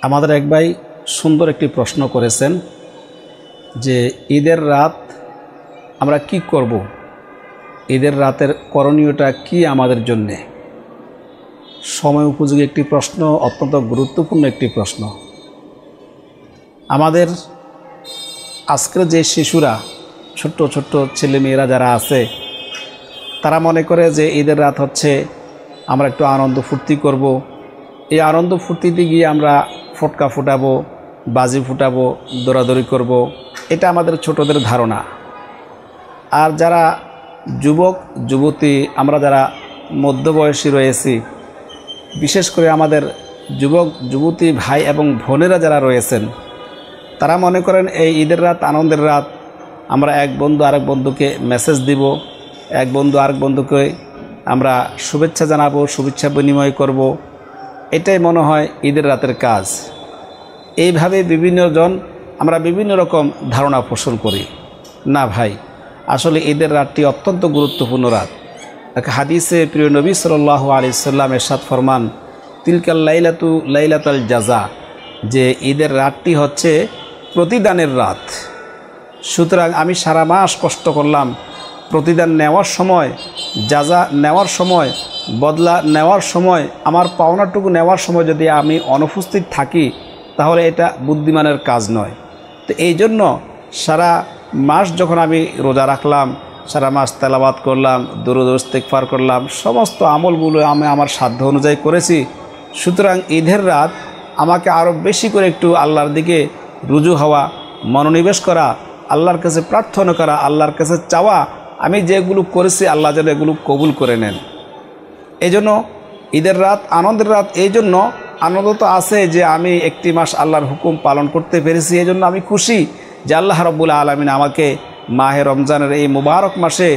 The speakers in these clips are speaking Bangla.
আমাদের এক ভাই সুন্দর একটি প্রশ্ন করেছেন যে ঈদের রাত আমরা কি করব, ঈদের রাতের করণীয়টা কি আমাদের জন্যে। সময় উপযোগী একটি প্রশ্ন, অত্যন্ত গুরুত্বপূর্ণ একটি প্রশ্ন। আমাদের আজকের যে শিশুরা, ছোট্ট ছোট্ট ছেলেমেয়েরা যারা আছে, তারা মনে করে যে ঈদের রাত হচ্ছে আমরা একটু আনন্দ ফুর্তি করব। এই আনন্দ ফুর্তিতে গিয়ে আমরা ফটকা ফুটাবো, বাজি ফুটাবো, দৌড়াদৌড়ি করব, এটা আমাদের ছোটদের ধারণা। আর যারা যুবক যুবতী, আমরা যারা মধ্যবয়সী রয়েছি, বিশেষ করে আমাদের যুবক যুবতী ভাই এবং বোনেরা যারা রয়েছেন, তারা মনে করেন এই ঈদের রাত আনন্দের রাত, আমরা এক বন্ধু আরেক বন্ধুকে মেসেজ দিব, এক বন্ধু আরেক বন্ধুকে আমরা শুভেচ্ছা জানাবো, শুভেচ্ছা বিনিময় করব, এটাই মনে হয় ঈদের রাতের কাজ। এইভাবে আমরা বিভিন্ন রকম ধারণা পোষণ করি। না ভাই, আসলে ঈদের রাতটি অত্যন্ত গুরুত্বপূর্ণ রাত। এক হাদিসে প্রিয় নবী সাল্লাল্লাহু আলাইহি সাল্লাম ইরশাদ ফরমান, তিলকাল লাইলাতু লাইলাতুল জাযা, যে ঈদের রাতটি হচ্ছে প্রতিদানের রাত। সুতরাং আমি সারা মাস কষ্ট করলাম, প্রতিদান নেওয়ার সময়, জাযা নেওয়ার সময়, বদলা নেওয়ার সময়, আমার পাওনাটুকু নেওয়ার সময় যদি আমি অনুপস্থিত থাকি, তাহলে এটা বুদ্ধিমানের কাজ নয়। তো এই জন্য সারা মাস যখন আমি রোজা রাখলাম, সারা মাস তেলাওয়াত করলাম, দুরূদ ও ইস্তিগফার করলাম, সমস্ত আমলগুলো আমি আমার সাধ্য অনুযায়ী করেছি। সুতরাং ঈদের রাত আমাকে আরও বেশি করে একটু আল্লাহর দিকে রুজু হওয়া, মনোনিবেশ করা, আল্লাহর কাছে প্রার্থনা করা, আল্লাহর কাছে চাওয়া, আমি যেগুলো করেছি আল্লাহ যেন এগুলো কবুল করে নেন। এই জন্য ঈদের রাত আনন্দের রাত। এই জন্য আনন্দ তো আছে যে আমি একটি মাস আল্লাহর হুকুম পালন করতে পেরেছি। এই জন্য আমি খুশি যে আল্লাহ রাব্বুল আলামিন আমাকে মাহে রমজানের এই মুবারক মাসে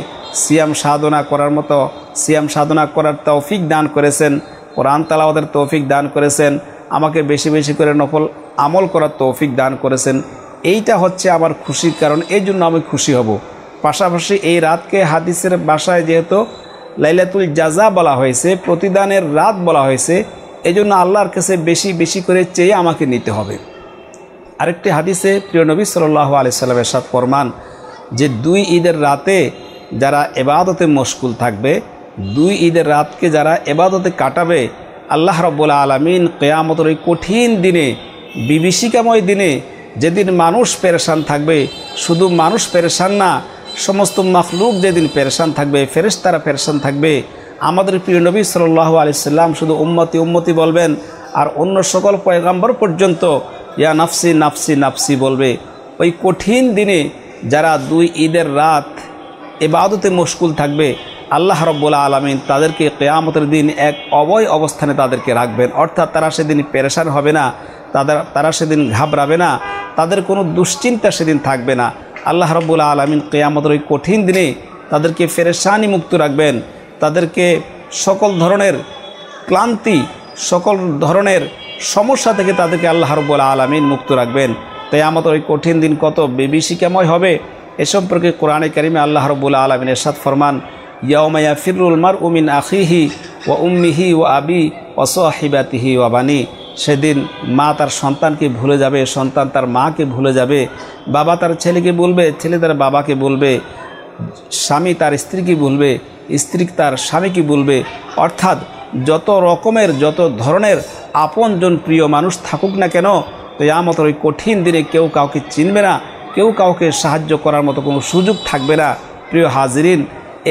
সিয়াম সাধনা করার মতো সিয়াম সাধনা করার তৌফিক দান করেছেন, কোরআন তেলাওয়াতের তৌফিক দান করেছেন, আমাকে বেশি বেশি করে নফল আমল করার তৌফিক দান করেছেন। এইটা হচ্ছে আমার খুশির কারণ, এই জন্য আমি খুশি হব। পাশাপাশি এই রাতকে হাদিসের ভাষায় যেহেতু লাইলাতুল জাযা বলা হয়েছে, প্রতিদানের রাত বলা হয়েছে, এই জন্য আল্লাহর কাছে বেশি বেশি করে চেয়ে আমাকে নিতে হবে। আরেকটি হাদিসে প্রিয় নবী সাল্লাল্লাহু আলাইহি সাল্লাম ইরশাদ ফরমান যে দুই ঈদের রাতে যারা ইবাদতে মশগুল থাকবে, দুই ঈদের রাতকে যারা ইবাদতে কাটাবে, আল্লাহ রাব্বুল আলামিন কিয়ামতের ওই কঠিন দিনে, বিভীষিকাময় দিনে, যেদিন মানুষ পেরেশান থাকবে, শুধু মানুষ পেরেশান না, সমস্ত মাখলুক যেদিন পেরেশান থাকবে, ফেরেশতারা পেরেশান থাকবে, আমাদের প্রিয় নবী সাল্লাল্লাহু আলাইহি সাল্লাম শুধু উম্মতি উম্মতি বলবেন, আর অন্য সকল পয়গম্বর পর্যন্ত ইয়া নাফসি নাফসি নাফসি বলবে। ওই কঠিন দিনে যারা দুই ঈদের রাত ইবাদতে মশগুল থাকবে, আল্লাহ রাব্বুল আলামিন তাদেরকে কিয়ামতের দিন এক অভয় অবস্থানে তাদেরকে রাখবেন। অর্থাৎ তারা সেদিন পেরেশান হবে না, তারা সেদিন ঘাবড়াবে না, তাদের কোনো দুশ্চিন্তা সেদিন থাকবে না। আল্লাহ রাব্বুল আলামিন কিয়ামতের ওই কঠিন দিনে তাদেরকে পেরেশানি মুক্ত রাখবেন, তাদেরকে সকল ধরনের ক্লান্তি, সকল ধরনের সমস্যা থেকে তাদেরকে আল্লাহ রাব্বুল আলামিন মুক্ত রাখবেন। কিয়ামতের ওই কঠিন দিন কত বিভীষিকাময় হবে, এ সম্পর্কে কোরআনে কারিমে আল্লাহ রাব্বুল আলামিন ইরশাদ ফরমান, ইয়াউমা ইয়াফিরুল মারউ মিন আখিহি ওয়া উম্মিহি ওয়া আবি ওয়া সাহিবাতিহি ওয়া বানি। সেদিন মা তার সন্তানকে ভুলে যাবে, সন্তান তার মাকে ভুলে যাবে, বাবা তার ছেলেকে বলবে, ছেলে তার বাবাকে বলবে, স্বামী তার স্ত্রীকে বলবে, স্ত্রী তার স্বামীকে বলবে। অর্থাৎ যত রকমের যত ধরনের আপনজন প্রিয় মানুষ থাকুক না কেন, কিয়ামতের ওই কঠিন দিনে কেউ কাউকে চিনবে না, কেউ কাউকে সাহায্য করার মতো কোনো সুযোগ থাকবে না। প্রিয় হাজিরিন,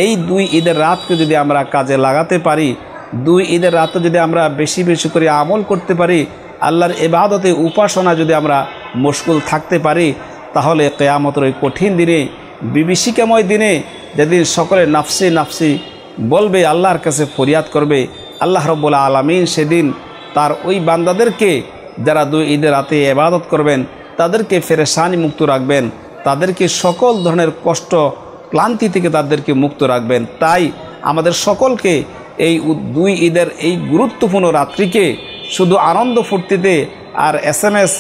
এই দুই ঈদের রাতকে যদি আমরা কাজে লাগাতে পারি, দুই ঈদের রাতে যদি আমরা বেশি বেশি করে আমল করতে পারি, আল্লাহর ইবাদতে উপাসনা যদি আমরা মশগুল থাকতে পারি, তাহলে কিয়ামতের ওই কঠিন দিনে, বিভীষিকাময় দিনে, যেদিন সকলে নাফসি নাফসি বলবে, আল্লাহর কাছে ফরিয়াদ করবে, আল্লাহ রাব্বুল আলামিন সেদিন তার ওই বান্দাদেরকে যারা দুই ঈদের রাতে ইবাদত করবেন, তাদেরকে পেরেশানি মুক্ত রাখবেন, তাদেরকে সকল ধরনের কষ্ট ক্লান্তি থেকে তাদেরকে মুক্ত রাখবেন। তাই আমাদের সকলকে এই দুই ঈদের এই গুরুত্বপূর্ণ রাত্রিকে শুধু আনন্দ ফুর্তিতে আর SMS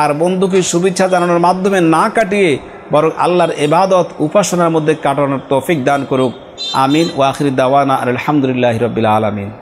আর বন্ধুকে শুভেচ্ছা জানানোর মাধ্যমে না কাটিয়ে, বরং আল্লাহর ইবাদত উপাসনার মধ্যে কাটানোর তৌফিক দান করুক। আমিন। ওয়া আখির দাওয়ানা আলহামদুলিল্লাহি রাব্বিল আলামিন।